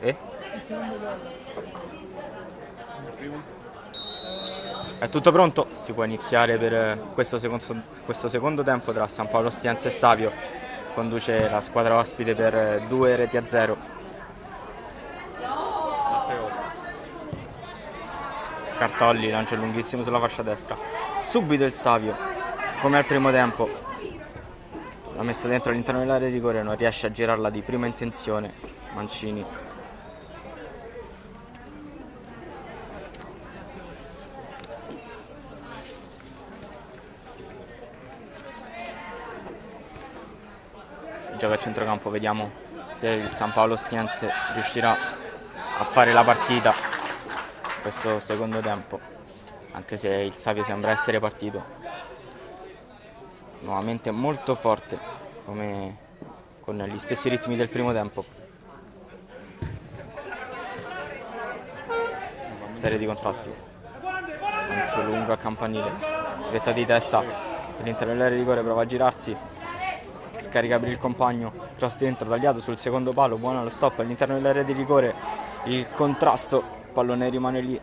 E? È tutto pronto? Si può iniziare per questo secondo tempo tra San Paolo Ostiense e Savio. Conduce la squadra ospite per 2-0. Scartolli lancia lunghissimo sulla fascia destra. Subito il Savio, come al primo tempo, l'ha messa dentro all'interno dell'area di rigore, non riesce a girarla di prima intenzione. Mancini. Gioca a centrocampo, vediamo se il San Paolo Ostiense riuscirà a fare la partita questo secondo tempo, anche se il Savio sembra essere partito nuovamente molto forte, come con gli stessi ritmi del primo tempo. Serie di contrasti, lancio lungo a campanile, svetta di testa all'interno dell'area di rigore, prova a girarsi, scarica per il compagno, cross dentro, tagliato sul secondo palo, buono lo stop all'interno dell'area di rigore, il contrasto, il pallone rimane lì,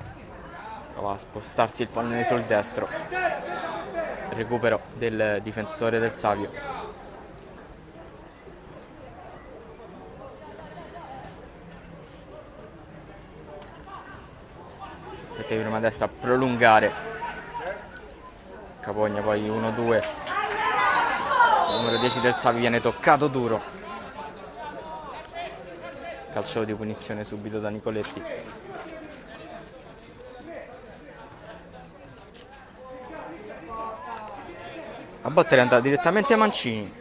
prova a spostarsi il pallone sul destro, recupero del difensore del Savio. Aspetta di prima destra a prolungare, Capogna poi 1-2. Il numero 10 del Savio viene toccato duro. Calcio di punizione subito da Nicoletti. A battere è andata direttamente Mancini.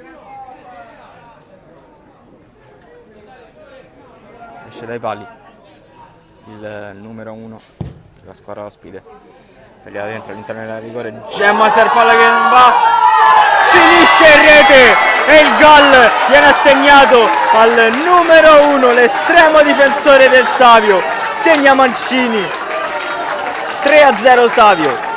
Esce dai pali il numero 1 della squadra ospite. Tagliata dentro all'interno della rigore. Gemmaser, palla che non va. Finisce in rete e il gol viene assegnato al numero 1, l'estremo difensore del Savio. Segna Mancini. 3-0 Savio.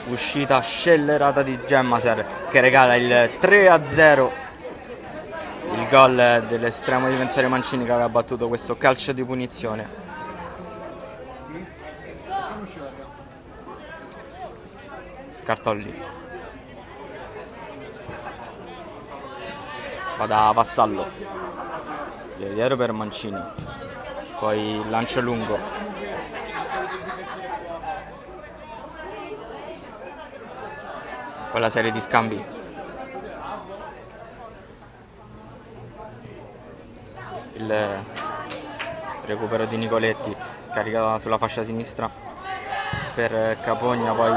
Uscita scellerata di Gemmaser che regala il 3-0, il gol dell'estremo difensore Mancini che aveva battuto questo calcio di punizione. Scartolli va da Vassallo, dietro per Mancini, poi lancio lungo. La serie di scambi, il recupero di Nicoletti, scaricata sulla fascia sinistra per Capogna, poi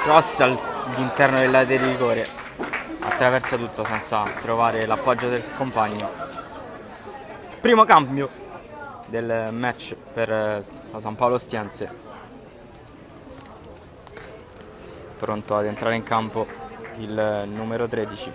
cross all'interno dell'area di rigore, attraversa tutto senza trovare l'appoggio del compagno. Primo cambio del match per la San Paolo Ostiense. Pronto ad entrare in campo il numero 13.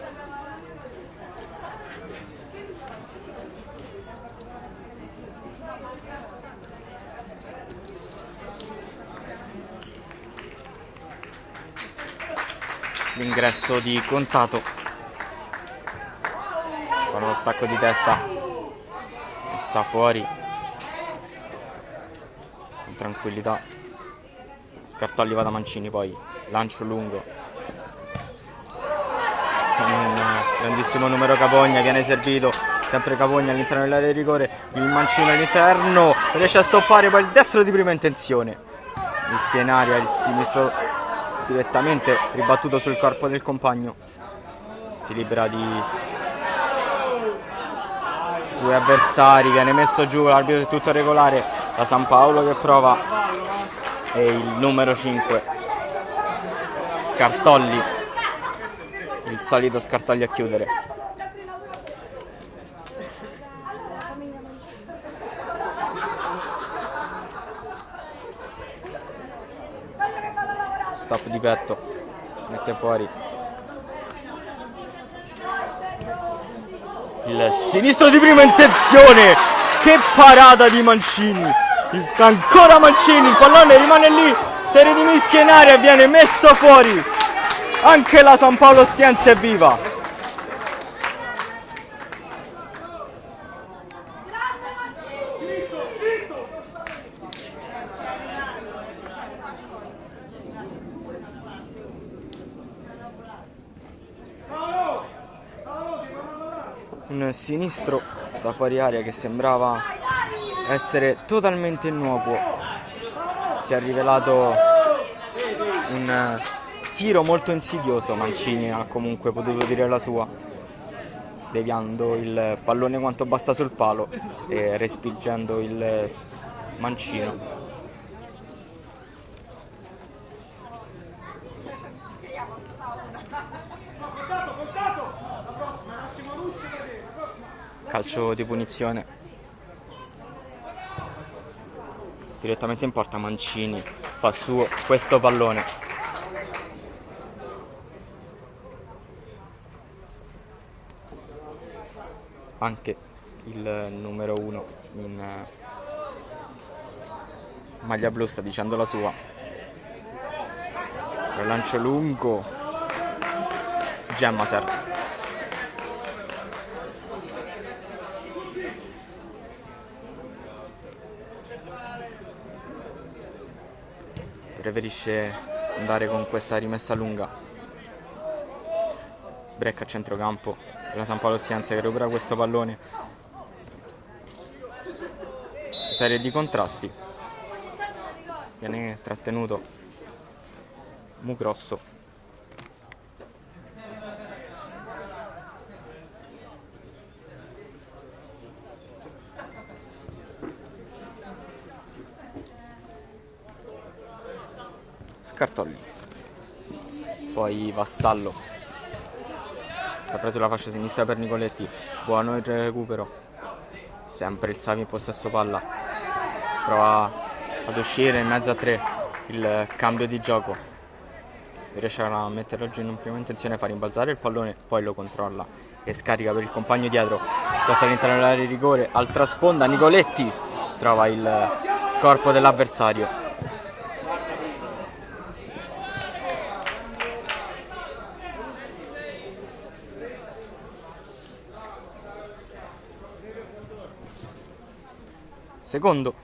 L'ingresso di Contato con lo stacco di testa, messa fuori con tranquillità. Scartolli va da Mancini, poi lancio lungo, un grandissimo numero Capogna, viene servito sempre Capogna all'interno dell'area di rigore, il Mancini all'interno, riesce a stoppare, poi il destro di prima intenzione, rischia in aria, il sinistro direttamente ribattuto sul corpo del compagno, si libera di due avversari, viene messo giù, l'arbitro è tutto regolare, la San Paolo che prova, e il numero 5 Scartolli, il solito Scartolli a chiudere. stop di petto, mette fuori il sinistro di prima intenzione. Che parata di Mancini, ancora Mancini, il pallone rimane lì, serie di mischie in aria e viene messo fuori. Anche la San Paolo Ostiense è viva. Un sinistro da fuori aria che sembrava essere totalmente innocuo si è rivelato un tiro molto insidioso. Mancini ha comunque potuto dire la sua, deviando il pallone quanto basta sul palo e respingendo il mancino. Calcio di punizione direttamente in porta. Mancini fa suo questo pallone. Anche il numero 1 in maglia blu sta dicendo la sua. Lancio lungo, Gemmaser. Preferisce andare con questa rimessa lunga. Break a centrocampo, la San Paolo Ostiense che recupera questo pallone. Serie di contrasti. Viene trattenuto Mugrosso. Scartolli, poi Vassallo, si è preso la fascia sinistra per Nicoletti, buono il recupero, sempre il Savio in possesso palla, prova ad uscire in mezzo a tre, il cambio di gioco, riesce a metterlo giù in prima intenzione, fa rimbalzare il pallone, poi lo controlla e scarica per il compagno dietro, passa all'interno dell'area di rigore, altra sponda, Nicoletti trova il corpo dell'avversario. Secondo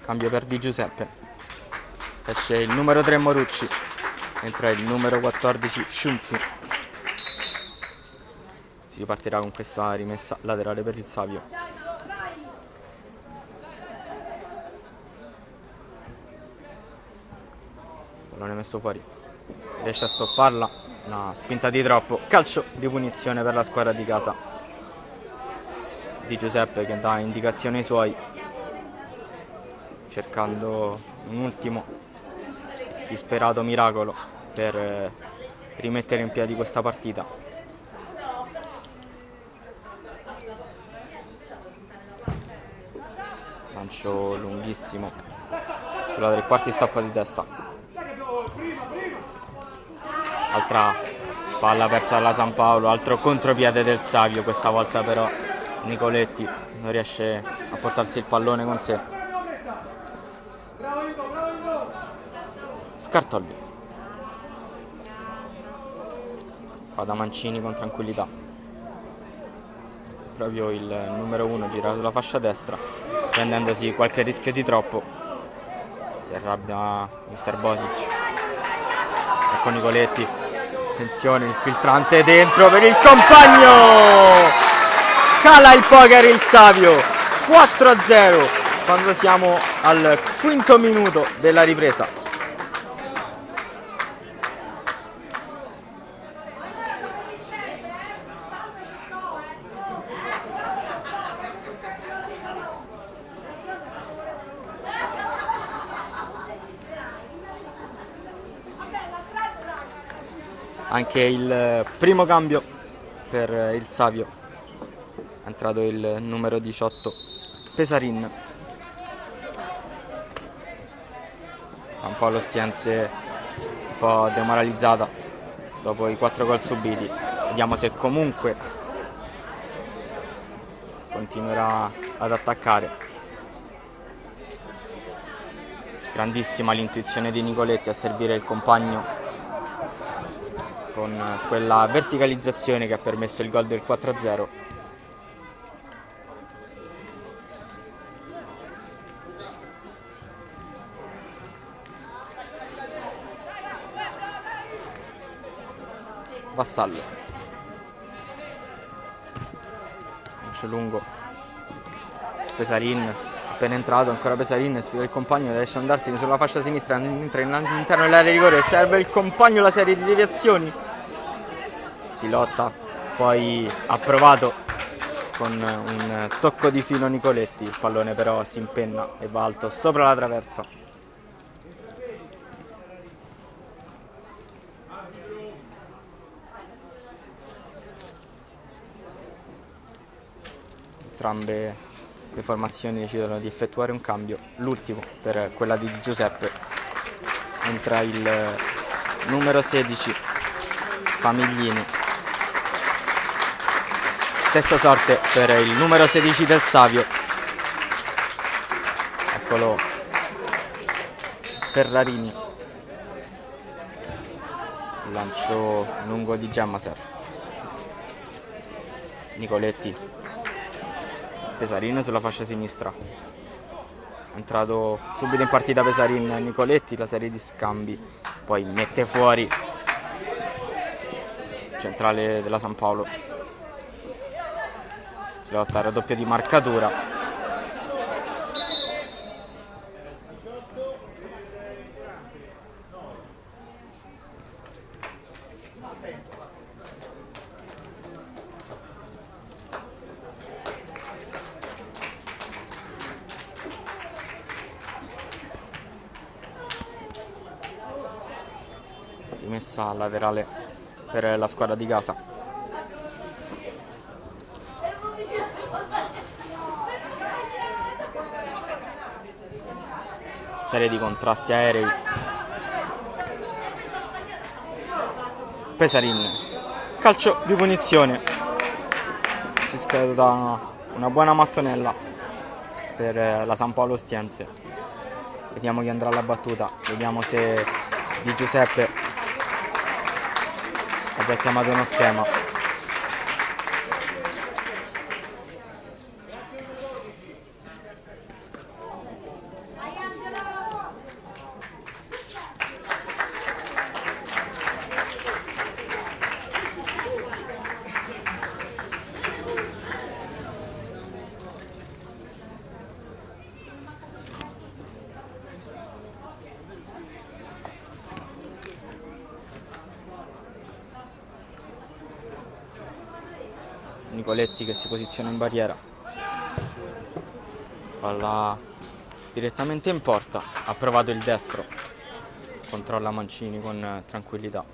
cambio per Di Giuseppe, esce il numero 3 Morucci, entra il numero 14 Sciunzi. Si ripartirà con questa rimessa laterale per il Savio. Pallone messo fuori, riesce a stopparla, una spinta di troppo, calcio di punizione per la squadra di casa. Di Giuseppe che dà indicazioni ai suoi, cercando un ultimo disperato miracolo per rimettere in piedi questa partita. Lancio lunghissimo sulla tre quarti, stoppa di testa. Altra palla persa dalla San Paolo, altro contropiede del Savio, questa volta però Nicoletti non riesce a portarsi il pallone con sé. Scartolli fa da Mancini con tranquillità, proprio il numero 1 gira sulla fascia destra prendendosi qualche rischio di troppo, si arrabbia Mr. Bosic. Ecco Nicoletti, attenzione, il filtrante dentro per il compagno, cala il poker il Savio, 4-0 quando siamo al quinto minuto della ripresa. Anche il primo cambio per il Savio, è entrato il numero 18 Pesarin. San Paolo Ostiense un po' demoralizzata dopo i 4 gol subiti. Vediamo se comunque continuerà ad attaccare. Grandissima l'intuizione di Nicoletti a servire il compagno con quella verticalizzazione che ha permesso il gol del 4-0. Vassallo, lancio lungo, Pesarin, appena entrato, ancora Pesarin, sfida il compagno, riesce ad andarsene sulla fascia sinistra, entra all'interno dell'area di rigore, serve il compagno la serie di deviazioni, si lotta, poi ha provato con un tocco di fino Nicoletti, il pallone però si impenna e va alto sopra la traversa. Entrambe le formazioni decidono di effettuare un cambio, l'ultimo per quella di Giuseppe. Entra il numero 16 Famiglini, stessa sorte per il numero 16 del Savio, eccolo Ferrarini, lancio lungo di Gemmaser, Nicoletti, Pesarin sulla fascia sinistra, è entrato subito in partita Pesarin, Nicoletti, la serie di scambi, poi mette fuori centrale della San Paolo, si lotta al raddoppio di marcatura. Rimessa laterale per la squadra di casa. Serie di contrasti aerei. Pesarin, calcio di punizione, fischiato da una buona mattonella per la San Paolo Ostiense. Vediamo chi andrà alla battuta, vediamo se Di Giuseppe abbia chiamato uno schema. Nicoletti che si posiziona in barriera, palla direttamente in porta, ha provato il destro, controlla Mancini con tranquillità.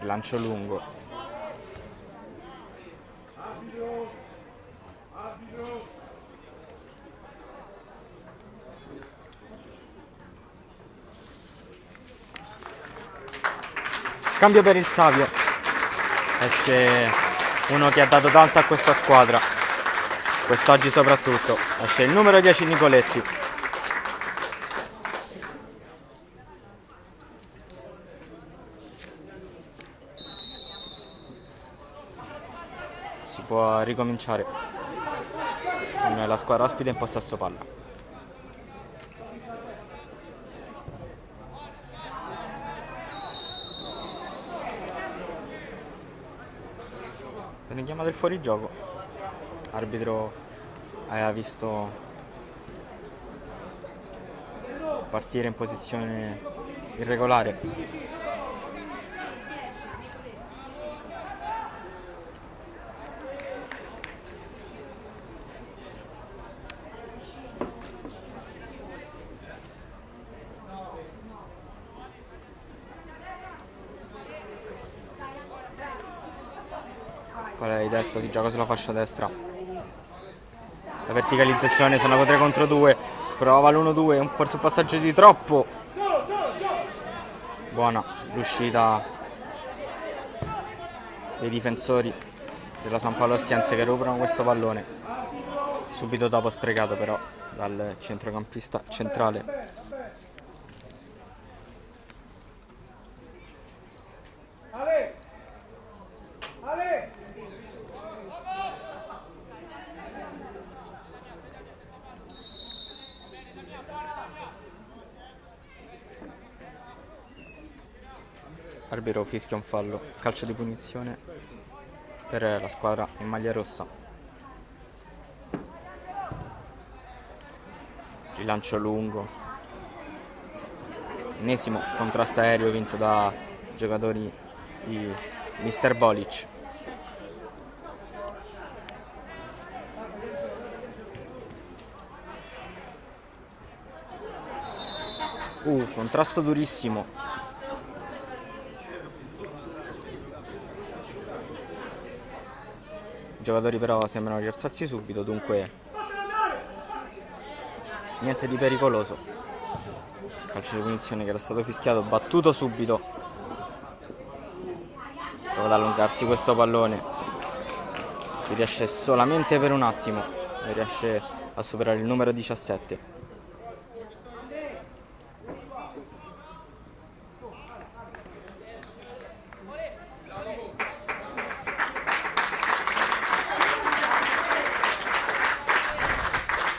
Lancio lungo, cambio per il Savio, esce uno che ha dato tanto a questa squadra, quest'oggi soprattutto, esce il numero 10 Nicoletti. Si può ricominciare con la squadra ospite in possesso palla. Viene chiamato il fuorigioco, l'arbitro aveva visto partire in posizione irregolare. Palla di testa, si gioca sulla fascia destra. La verticalizzazione, sono 3 contro 2. Prova l'1-2, forse un passaggio di troppo. Buona l'uscita dei difensori della San Paolo Ostiense che recuperano questo pallone. Subito dopo sprecato però dal centrocampista centrale. Arbitro fischia un fallo, calcio di punizione per la squadra in maglia rossa. Rilancio lungo, ennesimo contrasto aereo vinto da giocatori di Mr. Bolic. Contrasto durissimo. I giocatori però sembrano rialzarsi subito, dunque niente di pericoloso. Calcio di punizione che era stato fischiato, battuto subito. Prova ad allungarsi questo pallone. Si riesce solamente per un attimo, e riesce a superare il numero 17.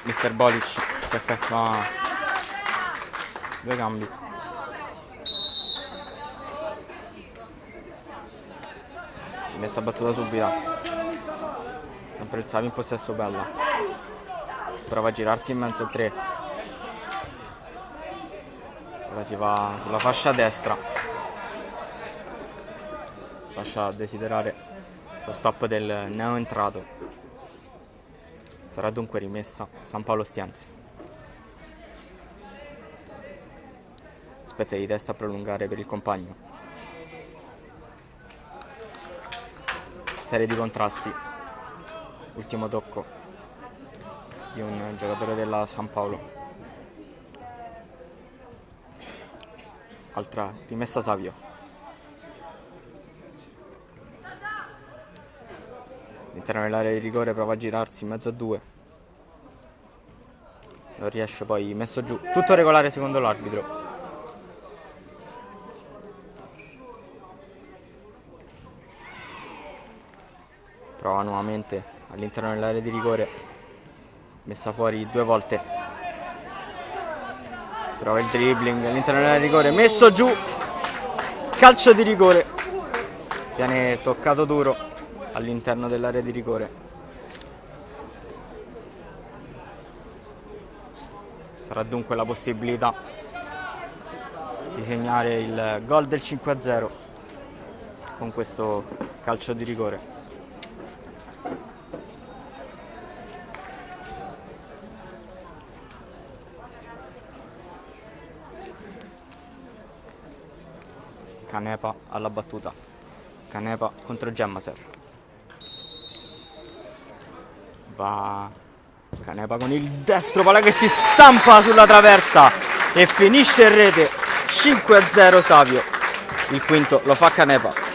Mr. Bolic che effettua 2 cambi. Messa battuta subita. Sempre il Savi in possesso, bella. Prova a girarsi in mezzo a 3. Ora si va sulla fascia destra. Lascia desiderare lo stop del neoentrato. Sarà dunque rimessa San Paolo Ostiense. Aspetta di testa a prolungare per il compagno. Serie di contrasti. Ultimo tocco di un giocatore della San Paolo. Altra rimessa Savio. All'interno dell'area di rigore prova a girarsi in mezzo a 2. Non riesce, poi messo giù. Tutto regolare secondo l'arbitro. Prova nuovamente all'interno dell'area di rigore. Messa fuori 2 volte. Prova il dribbling all'interno dell'area di rigore. Messo giù. Calcio di rigore. Viene toccato duro all'interno dell'area di rigore. Sarà dunque la possibilità di segnare il gol del 5-0 con questo calcio di rigore. Canepa alla battuta. Canepa contro Gemmaser. Va Canepa con il destro, palla che si stampa sulla traversa e finisce in rete. 5-0 Savio. Il quinto lo fa Canepa.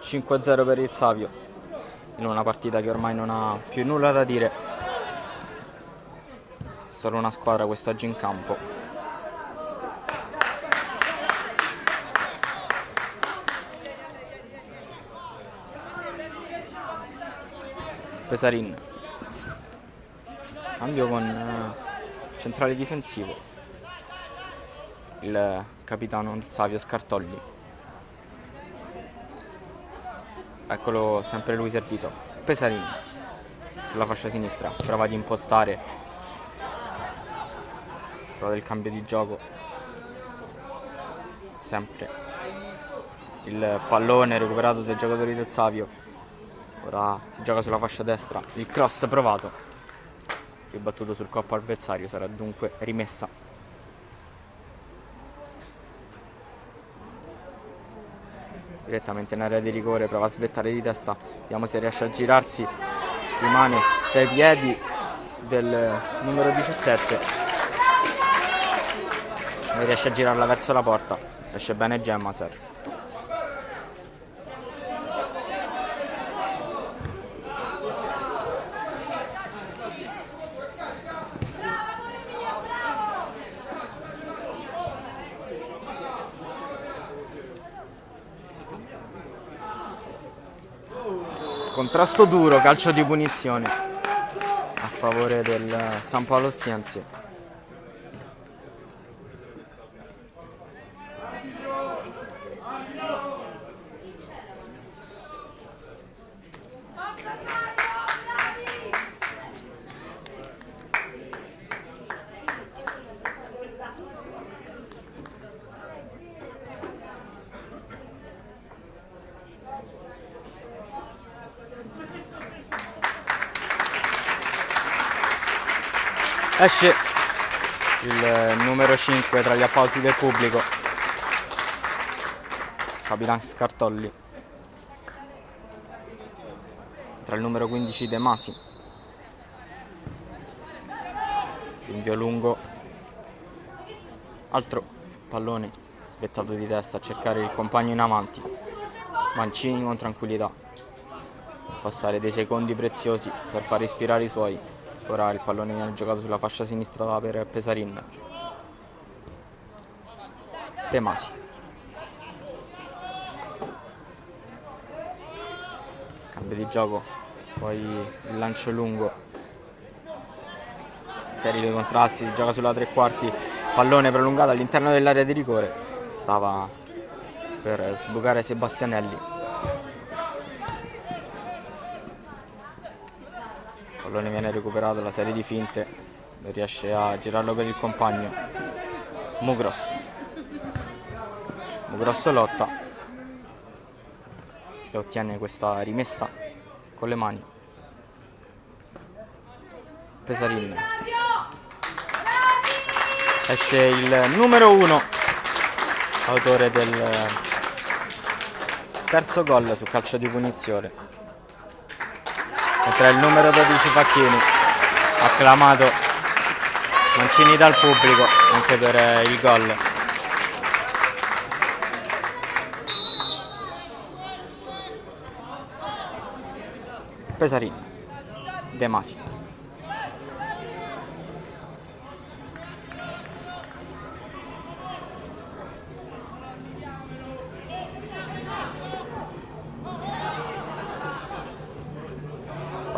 (5-0 per il Savio in una partita che ormai non ha più nulla da dire. Solo una squadra quest'oggi in campo. Pesarin, scambio con centrale difensivo, il capitano del Savio Scartolli. Eccolo sempre lui servito. Pesarin sulla fascia sinistra, prova ad impostare, prova il cambio di gioco, sempre il pallone recuperato dai giocatori del Savio. Ora si gioca sulla fascia destra, il cross provato, ribattuto sul corpo avversario, sarà dunque rimessa. Direttamente in area di rigore, prova a svettare di testa, vediamo se riesce a girarsi, rimane tra i piedi del numero 17 e riesce a girarla verso la porta, esce bene Gemmaser. Contrasto duro, calcio di punizione a favore del San Paolo Stienzi. Esce il numero 5 tra gli applausi del pubblico, Capitan Scartolli. Tra il numero 15 De Masi. Rinvio lungo, altro pallone spettato di testa a cercare il compagno in avanti. Mancini con tranquillità, passare dei secondi preziosi per far ispirare i suoi. Ora il pallone viene giocato sulla fascia sinistra per Pesarin. De Masi. Cambio di gioco, poi il lancio lungo. Serie di contrasti, si gioca sulla tre quarti. Pallone prolungato all'interno dell'area di rigore. Stava per sbucare Sebastianelli. Il pallone viene recuperato, la serie di finte, riesce a girarlo per il compagno. Mugrosso lotta e ottiene questa rimessa con le mani. Pesarin. Esce il numero 1, autore del terzo gol su calcio di punizione. Mentre il numero 12 Facchini, acclamato Mancini dal pubblico anche per il gol. Pesarin, De Masi.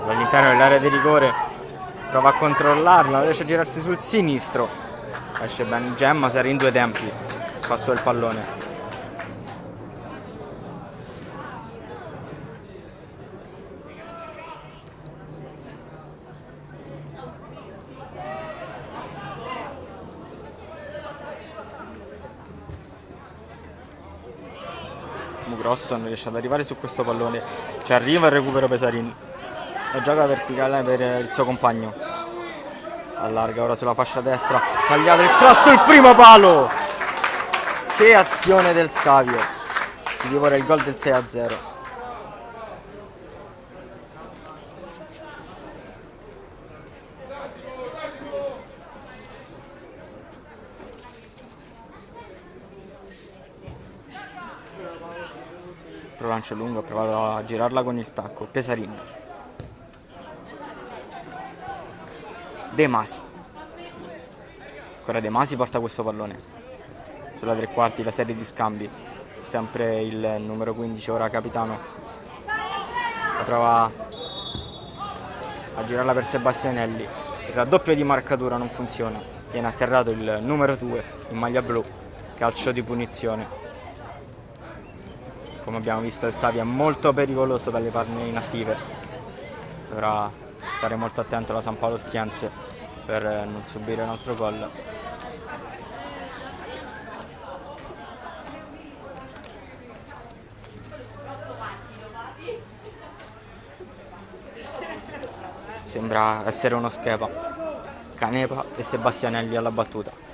All'interno dell'area di rigore, prova a controllarla, riesce a girarsi sul sinistro, esce ben Gemmaser in due tempi, passò il pallone. Mugrosso non riesce ad arrivare su questo pallone, ci arriva il recupero Pesarin. La gioca verticale per il suo compagno. Allarga ora sulla fascia destra. Tagliato il cross sul primo palo. Che azione del Savio. Si divora il gol del 6-0. Altro lancio lungo, ha provato a girarla con il tacco. Pesarin. De Masi. Ancora De Masi porta questo pallone sulla tre quarti, la serie di scambi. Sempre il numero 15, ora capitano. La prova a girarla per Sebastianelli. Il raddoppio di marcatura non funziona. Viene atterrato il numero 2 in maglia blu. Calcio di punizione. Come abbiamo visto, il Savio è molto pericoloso dalle palle inattive. Dovrà stare molto attento la San Paolo Ostiense per non subire un altro gol. Sembra essere uno schema. Canepa e Sebastianelli alla battuta.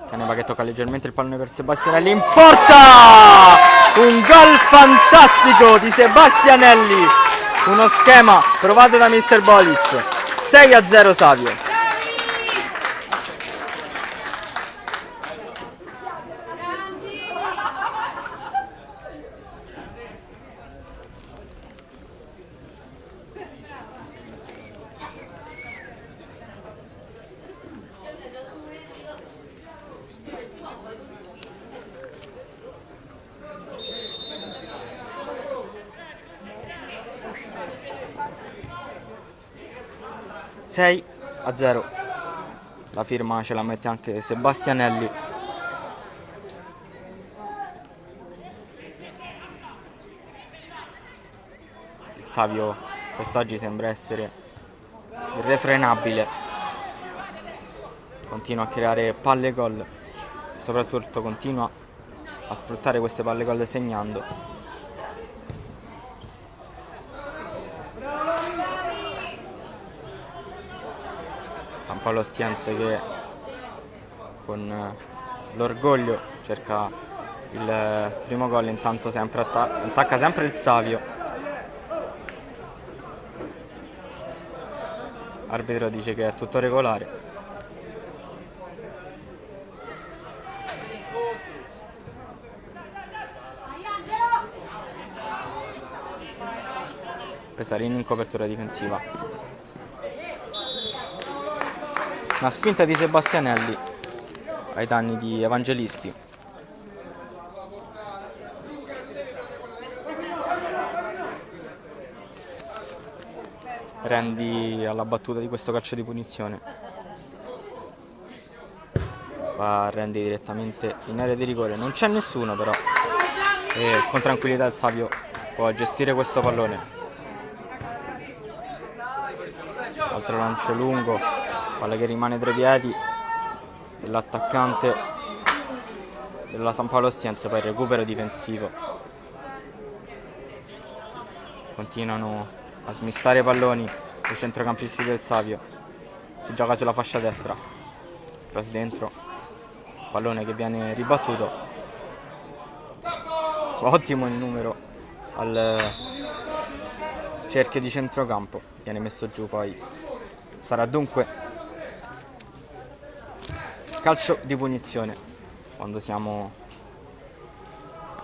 Canepa che tocca leggermente il pallone per Sebastianelli in porta! Un gol fantastico di Sebastianelli, uno schema provato da Mr. Bolic. 6-0 Savio. Sei a 0. La firma ce la mette anche Sebastianelli. Il Savio quest'oggi sembra essere irrefrenabile. Continua a creare palle gol e soprattutto continua a sfruttare queste palle gol segnando. San Paolo Ostiense che con l'orgoglio cerca il primo gol, intanto sempre attacca sempre il Savio. Arbitro dice che è tutto regolare. Pesarini in copertura difensiva. Una spinta di Sebastianelli ai danni di Evangelisti. Rendi alla battuta di questo calcio di punizione. Va a Rendi direttamente in area di rigore. Non c'è nessuno però. E con tranquillità il Savio può gestire questo pallone. Altro lancio lungo. Palla che rimane tra i piedi dell'attaccante della San Paolo Ostiense, poi il recupero difensivo. Continuano a smistare i palloni i centrocampisti del Savio. Si gioca sulla fascia destra. Cross dentro. Pallone che viene ribattuto. Ottimo il numero al cerchio di centrocampo. Viene messo giù, poi sarà dunque calcio di punizione quando siamo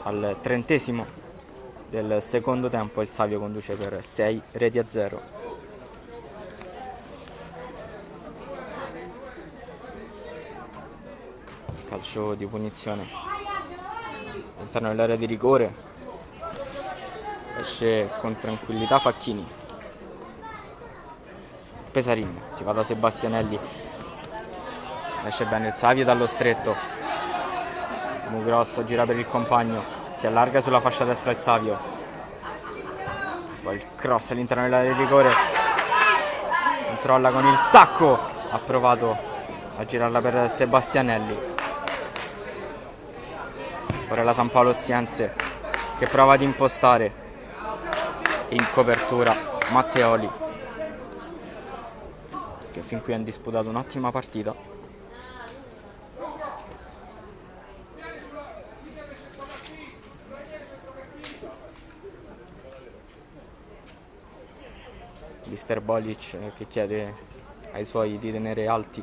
al 30° del secondo tempo. Il Savio conduce per 6-0. Calcio di punizione all'interno dell'area di rigore. Esce con tranquillità Facchini. Pesarini, si va da Sebastianelli. Esce bene il Savio dallo stretto. Mugrosso gira per il compagno. Si allarga sulla fascia destra il Savio. Poi il cross all'interno dell'area di rigore. Controlla con il tacco. Ha provato a girarla per Sebastianelli. Ora la San Paolo Ostiense che prova ad impostare. In copertura Matteoli, che fin qui ha disputato un'ottima partita. Mr. Bolic che chiede ai suoi di tenere alta,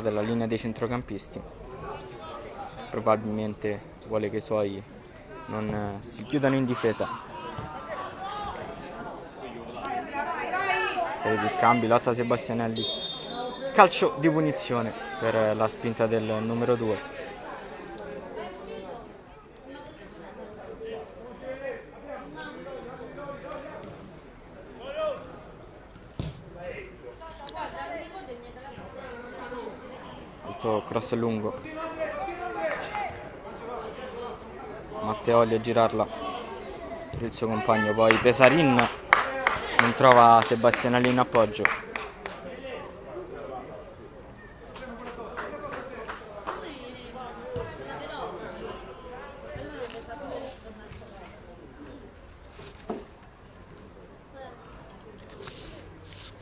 la linea dei centrocampisti. Probabilmente vuole che i suoi non si chiudano in difesa. Serie di scambi, lotta Sebastianelli. Calcio di punizione per la spinta del numero 2. questo cross lungo. Matteoli a girarla per il suo compagno, poi Pesarin non trova Sebastianelli in appoggio.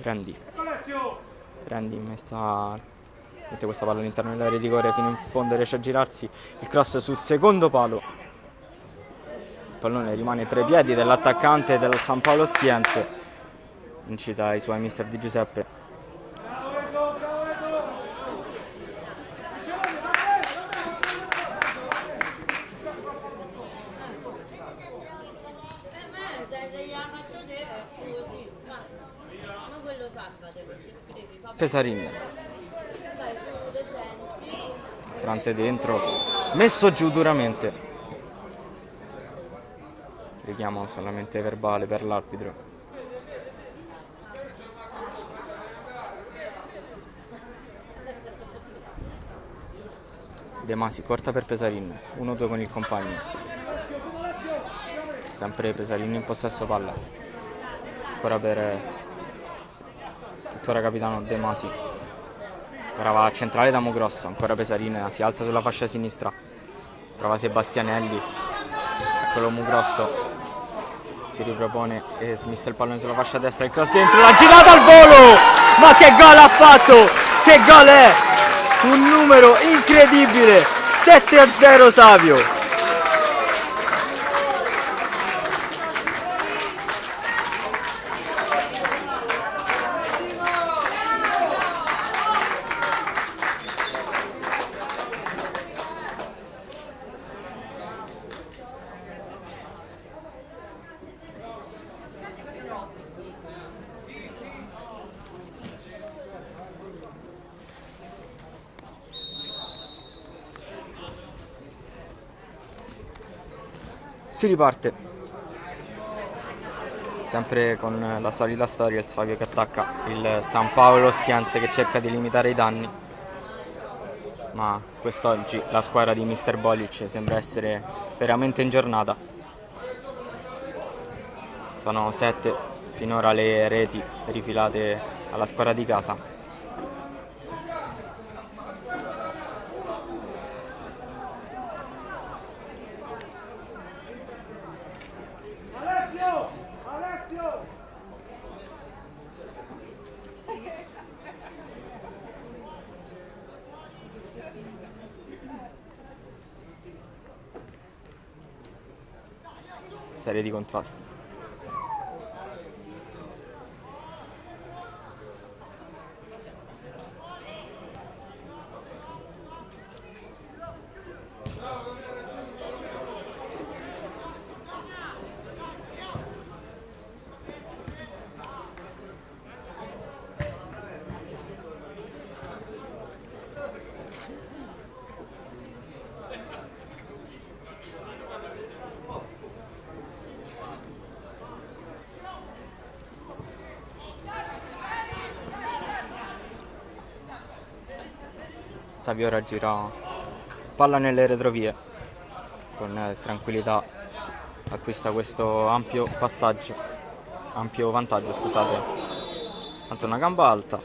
Randy mette questa palla all'interno dell'area di rigore fino in fondo, riesce a girarsi, il cross sul secondo palo, il pallone rimane tra i piedi dell'attaccante del San Paolo Ostiense, incita ai suoi mister Di Giuseppe. Pesarin, entrante dentro, messo giù duramente, richiamo solamente verbale per l'arbitro. De Masi corta per Pesarin, 1-2 con il compagno, sempre Pesarin in possesso palla, ancora per tuttora capitano De Masi, ora va a centrale da Mugrosso, ancora Pesarin, si alza sulla fascia sinistra, prova Sebastianelli, eccolo Mugrosso, si ripropone e smissa il pallone sulla fascia destra, il cross dentro, la girata al volo, ma che gol ha fatto, che gol è, un numero incredibile, 7-0 Savio. Si riparte, sempre con la solita storia, il Savio che attacca, il San Paolo Ostiense che cerca di limitare i danni, ma quest'oggi la squadra di Mister Bolic sembra essere veramente in giornata. Sono 7 finora le reti rifilate alla squadra di casa. Serie di contrasti. Savio ora gira palla nelle retrovie, con tranquillità acquista questo ampio passaggio, ampio vantaggio, scusate. Tanto una gamba alta,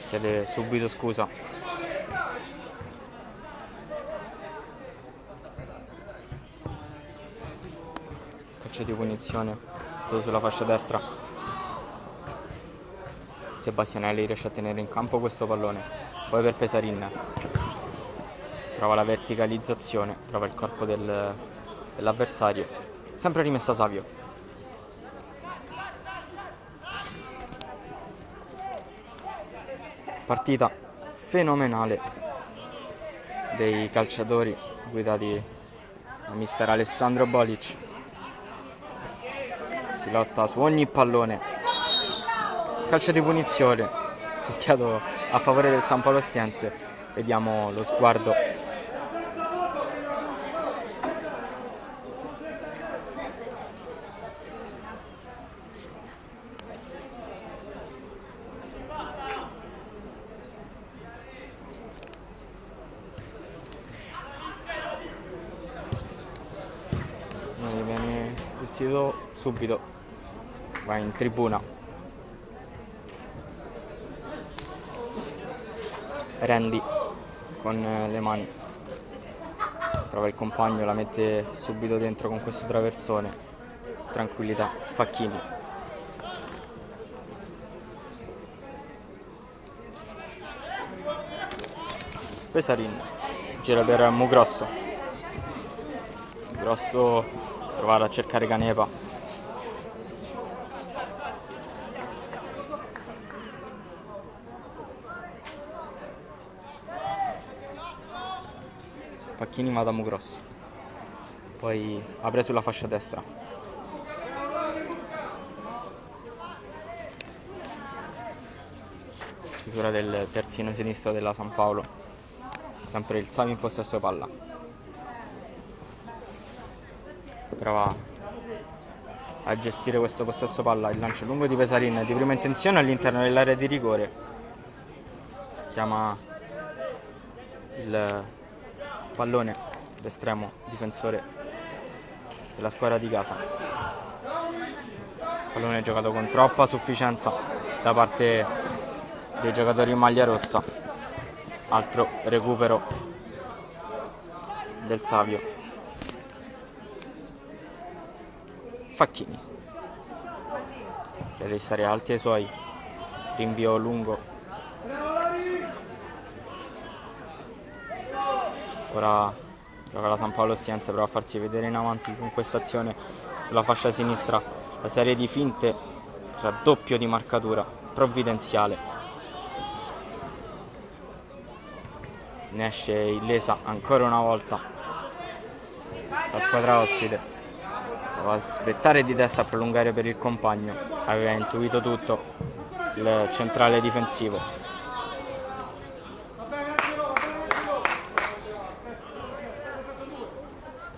chiede subito scusa. Calcio di punizione, tutto sulla fascia destra. Sebastianelli riesce a tenere in campo questo pallone, poi per Pesarin trova la verticalizzazione, trova il corpo dell'avversario, sempre rimessa Savio. Partita fenomenale dei calciatori guidati da mister Alessandro Bolic, si lotta su ogni pallone. Calcio di punizione fischiato a favore del San Paolo Ostiense. Vediamo lo sguardo prestito subito, va in tribuna. Randy con le mani trova il compagno, la mette subito dentro con questo traversone. Tranquillità, Facchini. Pesarin gira per Mugrosso. Grosso provare a cercare Canepa. Facchini va da Mugrosso, poi apre sulla fascia destra. Chiusura del terzino sinistro della San Paolo, sempre il Savio in possesso palla. Prova a gestire questo possesso palla, il lancio lungo di Pesarin di prima intenzione all'interno dell'area di rigore. Chiama il pallone l'estremo difensore della squadra di casa. Pallone giocato con troppa sufficienza da parte dei giocatori in maglia rossa. Altro recupero del Savio. Facchini deve stare alti ai suoi. Rinvio lungo. Ora gioca la San Paolo Ostiense, prova a farsi vedere in avanti con questa azione sulla fascia sinistra. La serie di finte, raddoppio di marcatura provvidenziale. Ne esce illesa ancora una volta la squadra ospite. Prova a aspettare di testa a prolungare per il compagno. Aveva intuito tutto il centrale difensivo.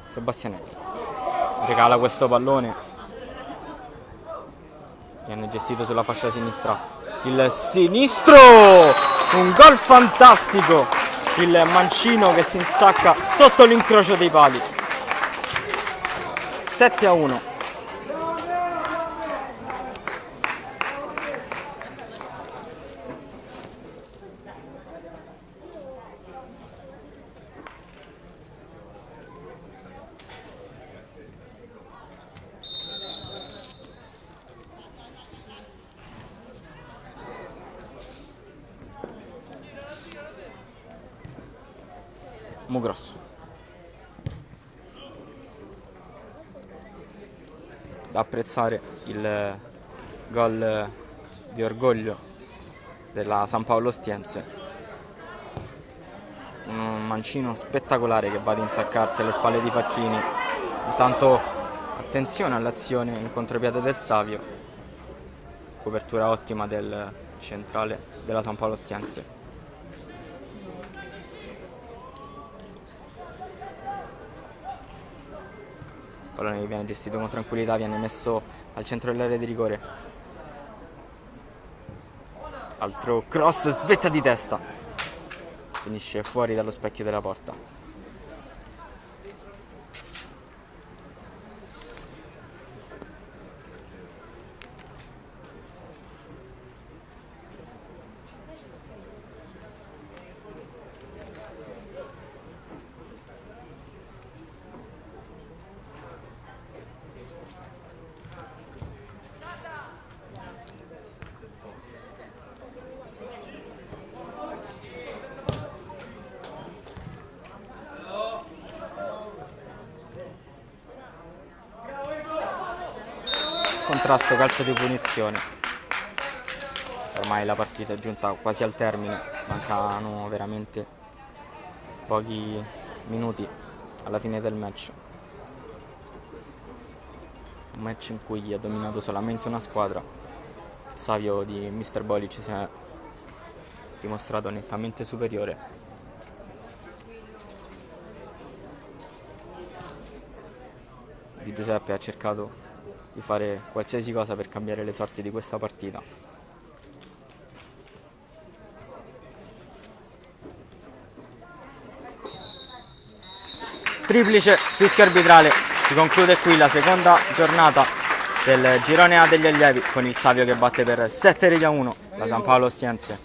Sebastianelli regala questo pallone, viene gestito sulla fascia sinistra, il sinistro, un gol fantastico, il mancino che si insacca sotto l'incrocio dei pali. 7-1. Mugrosso. Da apprezzare il gol di orgoglio della San Paolo Ostiense. Un mancino spettacolare che va ad insaccarsi alle spalle di Facchini. Intanto attenzione all'azione in contropiede del Savio. Copertura ottima del centrale della San Paolo Ostiense. Il pallone viene gestito con tranquillità, viene messo al centro dell'area di rigore. Altro cross, svetta di testa. Finisce fuori dallo specchio della porta. Contrasto, calcio di punizione. Ormai la partita è giunta quasi al termine, mancano veramente pochi minuti alla fine del match. Un match in cui ha dominato solamente una squadra. Il Savio di Mr. Bolic si è dimostrato nettamente superiore. Di Giuseppe ha cercato di fare qualsiasi cosa per cambiare le sorti di questa partita. Triplice, fischio arbitrale. Si conclude qui la seconda giornata del girone A degli allievi con il Savio che batte per 7 reti a 1 la San Paolo Ostiense.